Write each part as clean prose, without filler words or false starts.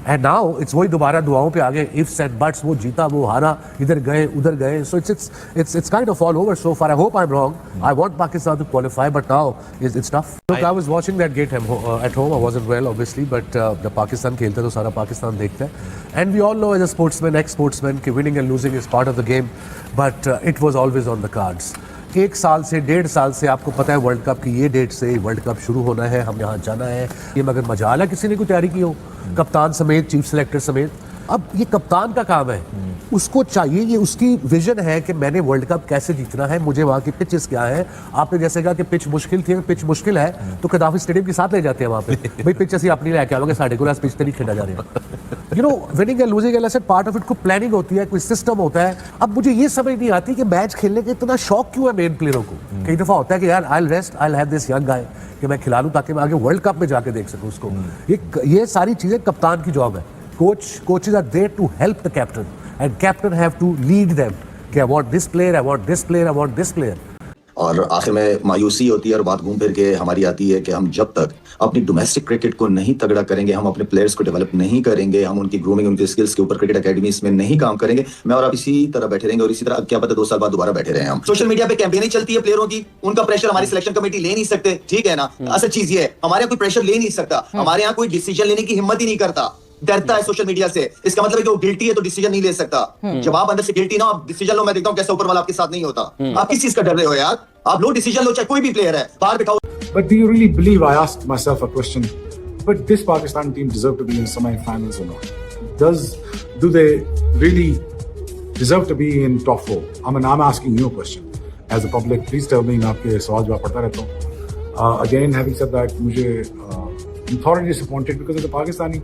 And now it's वही दोबारा दुआओं पे आ गए, इफ्स एंड बट्स, वो जीता वो हारा, इधर गए उधर गए, so it's kind of all over so far. I hope I am wrong. I want Pakistan to qualify but now it's tough. Look, I was watching that game at home. I wasn't well obviously, but जब पाकिस्तान खेलता है तो सारा पाकिस्तान देखता है. And we all know as a sportsman, ex-sportsman, कि winning and losing is part of the game, but it was always on the cards. 1 साल से 1.5 साल से आपको पता है वर्ल्ड कप की ये डेट से वर्ल्ड कप शुरू होना है, हम यहाँ जाना है. ये मगर मजाल है किसी ने कोई तैयारी की हो, कप्तान समेत, चीफ सेलेक्टर समेत. अब ये कप्तान का काम है, उसको चाहिए, ये उसकी विजन है कि मैंने वर्ल्ड कप कैसे जीतना है, मुझे वहाँ की पिचेस क्या है. आपने जैसे कहा कि पिच मुश्किल थी, पिच मुश्किल है तो कदाफी स्टेडियम के साथ ले जाते हैं वहाँ पे. भाई पिच ਅਸੀਂ अपनी लेके आओगे, साढ़े को पिच तो नहीं खेला जा रहा. You know, winning and losing and part of it को प्लानिंग होती है, कोई सिस्टम होता है. अब मुझे ये समझ नहीं आती कि मैच खेलने का इतना शौक क्यों है मेन प्लेयरों को. कई दफा होता है कि यार I will rest, I will have this young guy कि मैं खिला लूँ ताकि मैं आगे वर्ल्ड कप में जाके देख सकूँ उसको. ये सारी चीज़ें कप्तान की जॉब है. Coaches are there to help the captain, and captain have to lead them. कि I want this player, I want this player, I want this player. और आखिर में मायूसी होती है और बात घूम फिर के हमारी आती है कि हम जब तक अपनी डोमेस्टिक क्रिकेट को नहीं तगड़ा करेंगे, हम अपने प्लेयर्स को डेवलप नहीं करेंगे, हम उनकी ग्रूमिंग, उनकी स्किल्स के ऊपर क्रिकेट एकेडमीज में नहीं काम करेंगे, मैं और आप इसी तरह बैठे रहेंगे. और इसी तरह क्या पता 2 साल बाद दोबारा बैठे रहे हम. सोशल मीडिया पे कैंपेनिंग चलती है प्लेयरों की, उनका प्रेशर हमारी सिलेक्शन कमेटी ले नहीं सकते. ठीक है ना, असल चीज ये है, हमारे यहाँ कोई प्रेशर ले नहीं सकता, हमारे यहाँ कोई डिसीजन लेने की हिम्मत ही नहीं करता, डरता है सोशल मीडिया से. इसका मतलब है कि वो गिल्टी है तो डिसीजन नहीं ले सकता. जब आप अंदर से गिल्टी ना, आप डिसीजन लो, मैं देखता हूं कैसे ऊपर वाला आपके साथ नहीं होता. आप किस चीज का डर रहे हो यार? आप लो डिसीजन लो, चाहे कोई भी प्लेयर है, बाहर बिठाओ. But do you really believe, I asked myself a question, but this Pakistan team deserve to be in semi-finals or not? Do they really deserve to be in top 4? I mean, I'm asking you a question as a public. Please tell me. मैं आपके सवाल जवाब पढ़ता रहता हूँ. Again, having said that, मुझे I'm thoroughly disappointed because of the Pakistani.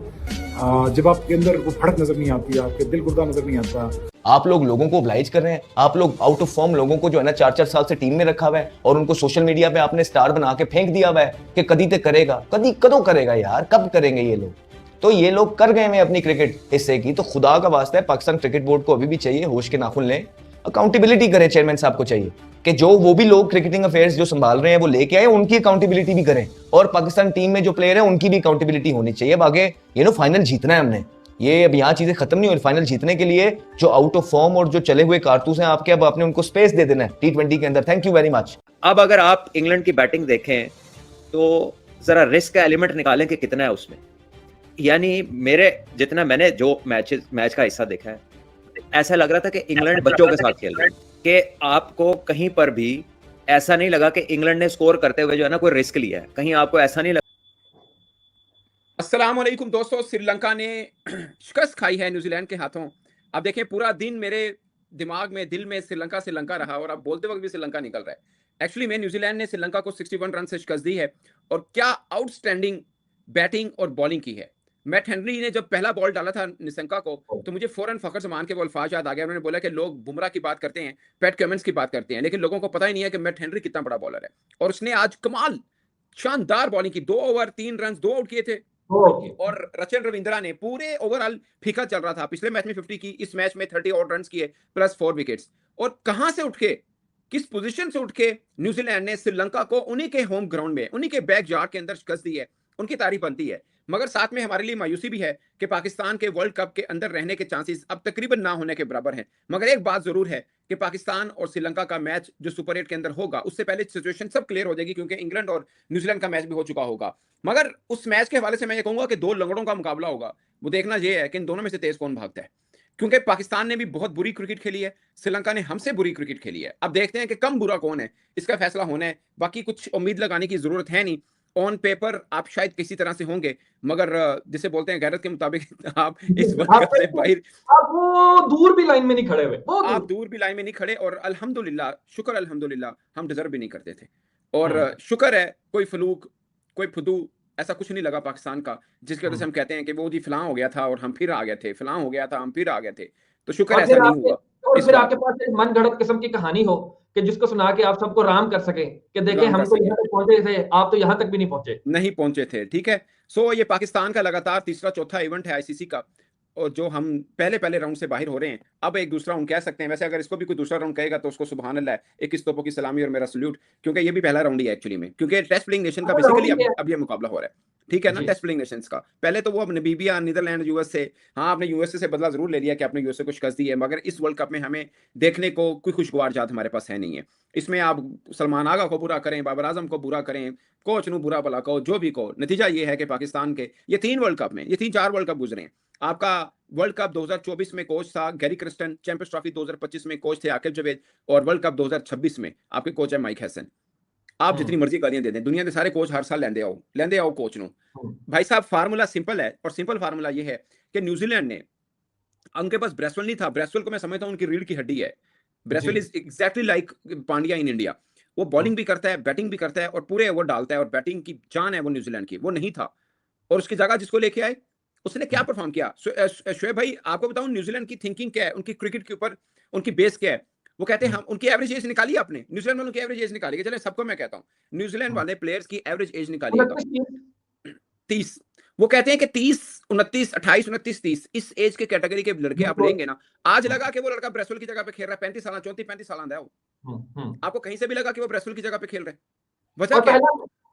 जब आपके अंदर वो फड़क नजर नहीं आती, आपके दिल गुर्दा नजर नहीं आता. आप लोगों को ऑब्लाइज कर रहे हैं, आप लोग आउट ऑफ फॉर्म लोगों को जो है ना 4-4 साल से टीम में रखा हुआ है और उनको सोशल मीडिया पे आपने स्टार बना के फेंक दिया हुआ है कि कदी ते करेगा, कदों करेगा यार, कब करेंगे ये लोग. तो ये लोग कर गए हैं अपनी क्रिकेट हिस्से की. तो खुदा का वास्ता है, पाकिस्तान क्रिकेट बोर्ड को अभी भी चाहिए होश के नाखून लें, अकाउंटेबिलिटी करें. चेयरमैन साहब को चाहिए कि जो वो भी लोग क्रिकेटिंग अफेयर्स जो संभाल रहे हैं वो लेके आए, उनकी अकाउंटेबिलिटी भी करें. और पाकिस्तान टीम में जो प्लेयर है उनकी भी अकाउंटेबिलिटी होनी चाहिए. अब आगे फाइनल जीतना है हमने, ये अब यहाँ चीजें खत्म नहीं हुई. फाइनल जीतने के लिए जो आउट ऑफ फॉर्म और जो चले हुए कारतूस हैं आपके, अब आपने उनको स्पेस दे देना है T20 के अंदर. Thank you very much. अब अगर आप इंग्लैंड की बैटिंग देखें तो जरा रिस्क का एलिमेंट निकालें कि कितना है उसमें. यानी मेरे जितना मैंने जो मैच का हिस्सा देखा है, ऐसा लग रहा था कि इंग्लैंड बच्चों के साथ खेल रहा है, कि आपको कहीं पर भी ऐसा नहीं लगा कि इंग्लैंड ने स्कोर करते हुए जो है ना कोई रिस्क लिया है. कहीं आपको ऐसा नहीं लगा. अस्सलाम वालेकुम दोस्तों, श्रीलंका ने शिकस्त खाई है न्यूजीलैंड के हाथों. अब देखें, पूरा दिन मेरे दिमाग में, दिल में श्रीलंका रहा और अब बोलते वक्त भी श्रीलंका निकल रहा है. एक्चुअली में न्यूजीलैंड ने श्रीलंका को 61 रन से शिकस्त दी है और क्या आउटस्टैंडिंग बैटिंग और बॉलिंग की है. मैट हेनरी ने जब पहला बॉल डाला था निशंका को तो मुझे फौरन फखर जमान के वो अल्फाज याद आ गया. उन्होंने बोला कि लोग बुमराह की बात करते हैं, पैट कमिंस की बात करते हैं, लेकिन लोगों को पता ही नहीं है कि मैट हेनरी कितना बड़ा बॉलर है. और उसने आज कमाल शानदार बॉलिंग की. 2 ओवर 3 रन 2 आउट किए थे. और रचन रविंद्रा ने पूरे ओवरऑल फीका चल रहा था. पिछले मैच में 50 की, इस मैच में 30 और रन किए प्लस 4 विकेट्स. और कहां से उठ के, किस पोजीशन से उठ के न्यूजीलैंड ने श्रीलंका को उन्हीं के होम ग्राउंड में, उन्हीं के बैकयार्ड के अंदर शिकस्त दी है. उनकी तारीफ बनती है, मगर साथ में हमारे लिए मायूसी भी है कि पाकिस्तान के वर्ल्ड कप के अंदर रहने के चांसेस अब तकरीबन ना होने के बराबर हैं. मगर एक बात जरूर है कि पाकिस्तान और श्रीलंका का मैच जो सुपर 8 के अंदर होगा उससे पहले सिचुएशन सब क्लियर हो जाएगी, क्योंकि इंग्लैंड और न्यूजीलैंड का मैच भी हो चुका होगा. मगर उस मैच के हवाले से मैं ये कहूंगा कि 2 लंगड़ों का मुकाबला होगा. वो देखना यह है कि इन दोनों में से तेज कौन भागता है, क्योंकि पाकिस्तान ने भी बहुत बुरी क्रिकेट खेली है, श्रीलंका ने हमसे बुरी क्रिकेट खेली है. अब देखते हैं कि कम बुरा कौन है, इसका फैसला होना है. बाकी कुछ उम्मीद लगाने की जरूरत है नहीं. ऑन पेपर आप शायद किसी तरह से होंगे, मगर जिसे बोलते हैं गैरत के मुताबिक आप इस वक्त से बाहर, आप वो दूर भी लाइन में नहीं खड़े हुए, आप दूर भी लाइन में नहीं खड़े. और अल्हम्दुलिल्लाह, शुक्र अल्हम्दुलिल्लाह, हम डिजर्व भी नहीं करते थे. और शुक्र है कोई फ्लूक, कोई फुदू ऐसा कुछ नहीं लगा पाकिस्तान का, जिसकी वजह से हम कहते हैं कि वो जी फलां हो गया था और हम फिर आ गए थे, फलां हो गया था हम फिर आ गए थे. तो शुक्र ऐसा नहीं हुआ. और फिर आपके पास एक मन गढ़ंत किस्म की कहानी हो कि जिसको सुना के आप सबको राम कर सके कि देखें हम तो यहाँ तक पहुंचे थे, आप तो यहाँ तक भी नहीं पहुंचे थे. ठीक है. सो ये पाकिस्तान का लगातार तीसरा चौथा इवेंट है आईसीसी का, और जो हम पहले राउंड से बाहर हो रहे हैं. अब एक दूसरा राउंड कह सकते हैं. वैसे अगर इसको भी कोई दूसरा राउंड कहेगा तो उसको सुभान अल्लाह, 21 तोपों की सलामी और मेरा सल्यूट, क्योंकि ये भी पहला राउंड ही है एक्चुअली में, क्योंकि टेस्ट प्लेइंग नेशन का बेसिकली अब ये मुकाबला हो रहा है. ठीक है ना, टेस्ट प्लेइंग नेशंस का। पहले तो वो अपने नामीबिया, नीदरलैंड, यूएसए, हाँ आपने यूएसए से बदला जरूर ले लिया कि आपने यूएसए को शिकस्त दी है, मगर इस वर्ल्ड कप में हमें देखने को कोई खुशगवार जात हमारे पास है नहीं है। इसमें आप सलमान आगा को बुरा करें, बाबर आजम को बुरा करें, कोच नु बुरा भला कहो, जो भी कहो, नतीजा ये है कि पाकिस्तान के ये 3 वर्ल्ड कप में, ये 3-4 वर्ल्ड कप गुजरे हैं। आपका वर्ल्ड कप 2024 में कोच था गैरी क्रिस्टन, चैंपियंस ट्रॉफी 2025 में कोच थे आकिब जवेद, और वर्ल्ड कप 2026 में आपके कोच है माइक हैसन। आप जितनी मर्जी गालियां दे दें, दुनिया के सारे कोच हर साल लेंदे आओ कोच नु। भाई साहब फार्मूला सिंपल है, और सिंपल फार्मूला ये है कि न्यूजीलैंड ने, उनके पास ब्रेसवेल नहीं था, ब्रेसवेल को मैं समझता हूं उनकी रीढ़ की हड्डी है। Bracewell is exactly like Pandya in India, वो बॉलिंग भी करता है, बैटिंग भी करता है, और पूरे ओवर डालता है, और बैटिंग की जान है वो न्यूजीलैंड की, वो नहीं था। और उसकी जगह जिसको लेके आए उसने क्या परफॉर्म किया। शोएब भाई आपको बताऊं न्यूजीलैंड की थिंकिंग क्या है, उनकी क्रिकेट के ऊपर उनकी बेस क्या है। वो कहते हैं हम, उनकी एवरेज एज निकाली आपने, न्यूजीलैंड वालों की एवरेज एज निकाली, चले सबको मैं कहता हूं न्यूजीलैंड वाले प्लेयर्स की एवरेज एज निकालिएगा 30। वो कहते हैं कि 30, 29, 28, 29, 30 इस एज के कैटेगरी के लड़के आप लेंगे ना। आज लगा कि वो लड़का ब्रेसवेल की जगह पे खेल रहा है, 35 साल, 34-35 साल है वो। आपको कहीं से भी लगा कि वो ब्रेसवेल की जगह पे खेल रहे हैं? वजह क्या?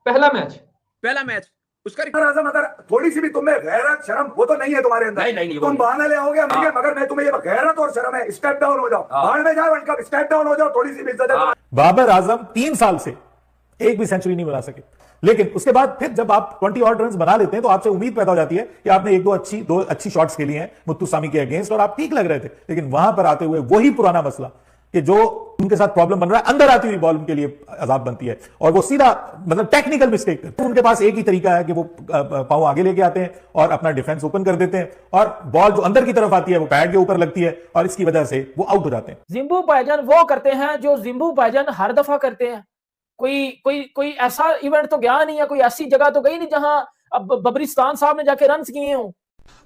पहला मैच उसका आजम, अगर थोड़ी सी भी तुम्हें गैरत शर्म वो तो नहीं है तुम्हारे अंदर, नहीं, तुम बहाना ले आओगे मगर मैं तुम्हें ये गैरत और शर्म है, स्टेप डाउन हो जाओ, बाहर में जाओ, वर्ल्ड कप स्टेप डाउन हो जाओ, थोड़ी सी भी इज्जत है। बाबर आजम 3 साल से एक भी सेंचुरी नहीं बना सके, लेकिन उसके बाद फिर जब आप 20 ऑड रन बना लेते हैं तो आपसे उम्मीद पैदा हो जाती है कि आपने दो अच्छी शॉट्स खेली हैं मुत्तुसामी के अगेंस्ट, और आप ठीक लग रहे थे। लेकिन वहां पर आते हुए वही पुराना मसला कि जो उनके साथ प्रॉब्लम बन रहा है, अंदर आती हुई बॉल उनके लिए अजाब बनती है, और वो सीधा मतलब टेक्निकल मिस्टेक करते हैं। उनके पास एक ही तरीका है कि वो पांव आगे लेके आते हैं और अपना डिफेंस ओपन कर देते हैं, और बॉल जो अंदर की तरफ आती है वो पैड के ऊपर लगती है, और इसकी वजह से वो आउट हो जाते हैं। जिम्बू भाईजान वो करते हैं जो जिम्बू भाईजान हर दफा करते हैं। कोई ऐसा इवेंट तो गया नहीं है, कोई ऐसी जगह तो गई नहीं जहां अब बबरिस्तान साहब ने जाके रन किए हों।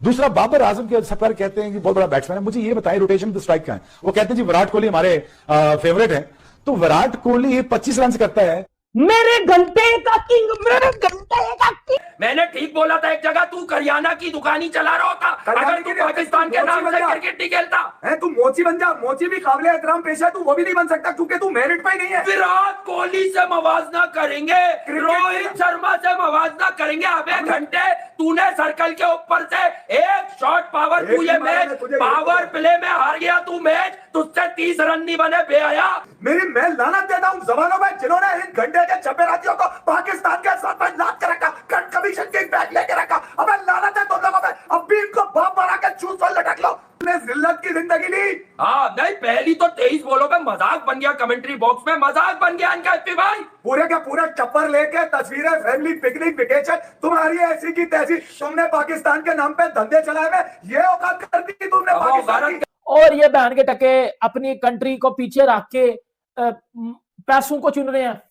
दूसरा, बाबर आजम के सफर कहते हैं कि बहुत बड़ा बैट्समैन है। मुझे ये बताएं रोटेशन तो स्ट्राइक का है। वो कहते हैं जी विराट कोहली हमारे फेवरेट है, तो विराट कोहली 25 रन करता है। मेरे घंटे का किंग, मेरे घंटे का किंग। मैंने ठीक बोला था एक जगह, तू करियाना की दुकानी चला रहा होता अगर तू पाकिस्तान के नाम से क्रिकेट नहीं खेलता है। तू मोची बन जा, मोची भी काबिल एहतराम पेशा है, तू वो भी नहीं बन सकता क्योंकि तू मेरिट पे नहीं है। विराट कोहली से मवाजना करेंगे, रोहित शर्मा से मवाजना करेंगे। अबे घंटे, तूने सर्कल के ऊपर से एक शॉट पावर, तू ये मैच पावर प्ले में हार गया, तू मैच तुझसे 30 रन नहीं बने बेहया। मेरी मैं लानत देता हूँ जवानों में जिन्होंने इन घंटे के छपेरातियों को पाकिस्तान के साथ में लाद के रखा, कट कमीशन के बैग लेके रखा। अबे लानत है तुम लोगों पे, अब भी इनको बाप बना के चूस और लटक लो। तुमने जिल्लत की जिंदगी ली। हाँ नहीं, पहली तो 23 बॉलों पे मजाक बन गया, कमेंट्री बॉक्स में मजाक बन गया इनका। भाई पूरे के पूरे टप्पर लेके तस्वीरें, फैमिली पिकनिक, वेकेशन तुम्हारी ऐसी की तैसी। तुमने पाकिस्तान के नाम पे धंधे चलाए हुए, ये औकात कर दी तुमने पाकिस्तान की। और ये बहन के टके अपनी कंट्री को पीछे रख के पैसों को चुन रहे हैं,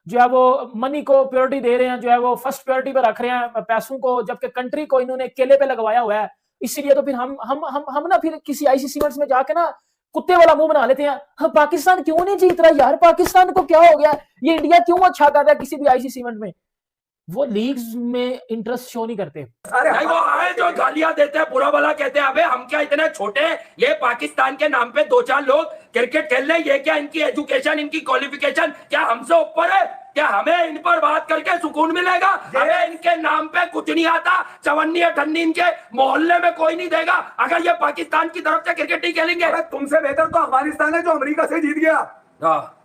जो है वो मनी को प्रायोरिटी दे रहे हैं, जो है वो फर्स्ट प्रायोरिटी पर रख रहे हैं पैसों को, जबकि कंट्री को इन्होंने केले पे लगवाया हुआ है। इसीलिए तो फिर हम ना फिर किसी आईसीसी इवेंट्स में जाके ना कुत्ते वाला मुंह बना लेते हैं। हम पाकिस्तान क्यों नहीं जीत रहा यार, पाकिस्तान को क्या हो गया, ये इंडिया क्यों अच्छा कर रहा है किसी भी आईसीसी इवेंट में। वो लीग्स में इंटरेस्ट शो नहीं करते। अरे वो आए जो गालियां देते हैं, बुरा भला कहते हैं। अबे हम क्या इतने छोटे हैं? ये पाकिस्तान के नाम पे 2-4 लोग क्रिकेट खेल रहे हैं, ये क्या इनकी एजुकेशन, इनकी क्वालिफिकेशन क्या हमसे ऊपर है? क्या हमें इन पर बात करके सुकून मिलेगा? हमें इनके नाम पे कुछ नहीं आता, चवन्नी अठन्नी इनके मोहल्ले में कोई नहीं देगा अगर ये पाकिस्तान की तरफ से क्रिकेट नहीं खेलेंगे। तुमसे बेहतर तो अफगानिस्तान है जो अमेरिका से जीत गया।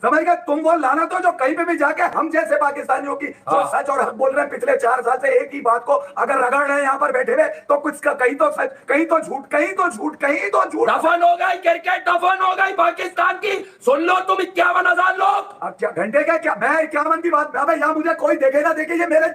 समझ गए? तुम वो लाना तो जो कहीं पे भी जाके हम जैसे पाकिस्तानियों की जो सच और हक बोल रहे हैं पिछले 4 साल से एक ही बात को अगर रगड़ रहे हैं यहाँ पर बैठे हुए, तो कुछ का कहीं तो सच, कहीं तो झूठ, कहीं तो झूठ, कहीं तो झूठ। दफन हो गई क्रिकेट, दफन हो गई पाकिस्तान की। सुन लो तुम 51,000 लोग। अब क्या घंटे का क्या, मैं 51 की बात, यहाँ मुझे कोई देखे ना देखे, ये मेरे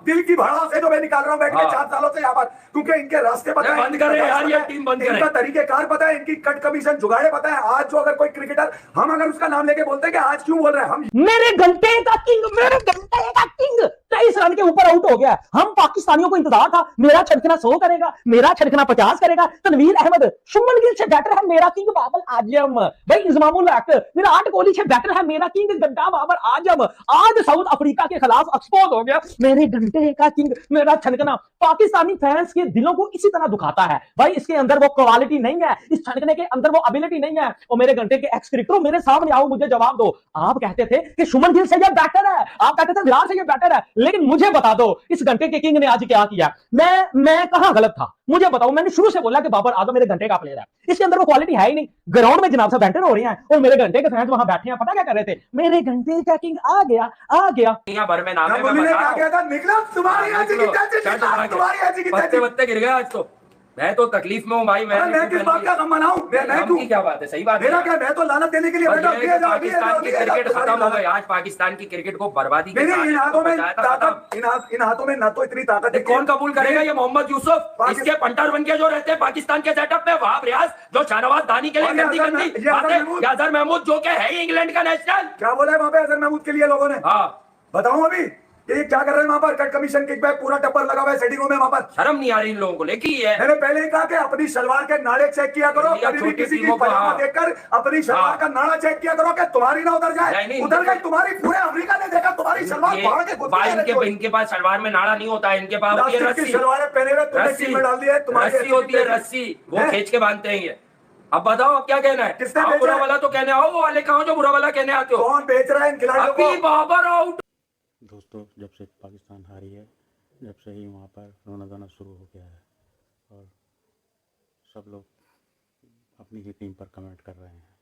दिल की भड़ास है जो मैं निकाल रहा हूँ बैठ के 4 सालों से यहाँ पर, क्योंकि इनके रास्ते पता है, बंद करें यार ये टीम बंद करें, इनका तरीकेकार पता है, इनकी कट कमीशन जुगाड़े पता है। आज जो अगर कोई क्रिकेटर हम अगर उसका नाम लेके बोलते हैं कि आज क्यों बोल रहे हैं हम, मेरे घंटे का किंग, मेरे घंटे का किंग 23 रन के ऊपर आउट हो गया। हम पाकिस्तानियों को इंतजार था, मेरा छटकना 100 करेगा, मेरा छटकना 50 करेगा। तनवीर अहमद, शुभमन गिल से बेटर है मेरा किंग बाबर आजम। भाई इंजमामुल हक, विराट कोहली से बेटर है मेरा किंग गड्डा बाबर आजम। आज साउथ अफ्रीका के खिलाफ एक्सपोज हो गया, मेरे घंटे का किंग, मेरा छटकना। पाकिस्तानी फैंस के दिलों को इसी तरह दुखाता है। भाई इसके अंदर वो क्वालिटी नहीं है, इस छटकने के अंदर वो एबिलिटी नहीं है। और मेरे घंटे के एक्स क्रिकेटरों, मेरे सामने आओ, मुझे जवाब दो। आप कहते थे कि शुभमन गिल से ये बेटर है, आप कहते थे विराट से ये बेटर है, लेकिन मुझे बता दो इस घंटे के किंग ने आज क्या किया। मैं कहां गलत था मुझे बताओ। मैंने शुरू से बोला कि बाबर आजम मेरे घंटे का प्लेयर है, इसके अंदर वो क्वालिटी है ही नहीं। ग्राउंड में जनाब साहब बैठे हो रहे हैं और मेरे घंटे के फैंस वहां बैठे हैं, पता क्या कर रहे थे, मेरे घंटे का किंग आ गया दुनिया भर में नाम है, मैं बता रहा हूं। निकला तुम्हारी ऐसी की तैसी, तुम्हारी ऐसी की तैसी। पत्ते गिर गए आज तो। मैं तो तकलीफ में हूँ भाई। मैं किस बात का गम मनाऊं? मैं क्यों? क्या बात है? सही बात मेरा क्या, मैं तो लानत देने के लिए बैठा हूं। पाकिस्तान की क्रिकेट खत्म हो गई आज। पाकिस्तान की क्रिकेट को बर्बादी के इन हाथों में ताकत, इन हाथों में ना तो इतनी ताकत है। कौन कबूल करेगा ये मोहम्मद यूसुफ? इसके पंटर बन के जो रहते हैं पाकिस्तान के सेटअप में, वहाब रियाज जो शाहनवाज दानी के लिए गंदी गंदी बातें, अजहर महमूद जो के है ही इंग्लैंड का नेशनल। क्या बोला है वहां पे अजहर महमूद के लिए लोगों ने? हाँ बताऊं अभी ये क्या कर रहे हैं वहां पर? कट कमीशन किकबैक पूरा टप्पर लगा हुआ है सेटिंगों में वहां पर। शर्म नहीं आ रही इन लोगों को? लेकिन है मैंने पहले ही कहा कि अपनी शलवार के नाड़े चेक किया करो, कभी भी किसी की पजामा देखकर अपनी शलवार का नाड़ा चेक किया करो कि तुम्हारी ना उधर जाए। उधर गई तुम्हारी, पूरे अफ्रीका ने देखा तुम्हारी शलवार फाड़ के। इनके पास शलवार में नाड़ा नहीं होता है, इनके पास होती है रस्सी। शलवारें पहने हुए तुमने टीम में डाल दी है, तुम्हारी रस्सी होती है, रस्सी वो खींच के बांधते हैं ये। अब बताओ अब क्या कहना है? किसने आप बुरा वाला तो कहने आओ, वो वाले कहाँ जो बुरा वाला कहने आते हो? कौन बेच रहा है इन खिलाड़ियों को? अभी बाबर आउट। दोस्तों, जब से पाकिस्तान हारी है, जब से ही वहाँ पर रोना धोना शुरू हो गया है और सब लोग अपनी ही टीम पर कमेंट कर रहे हैं।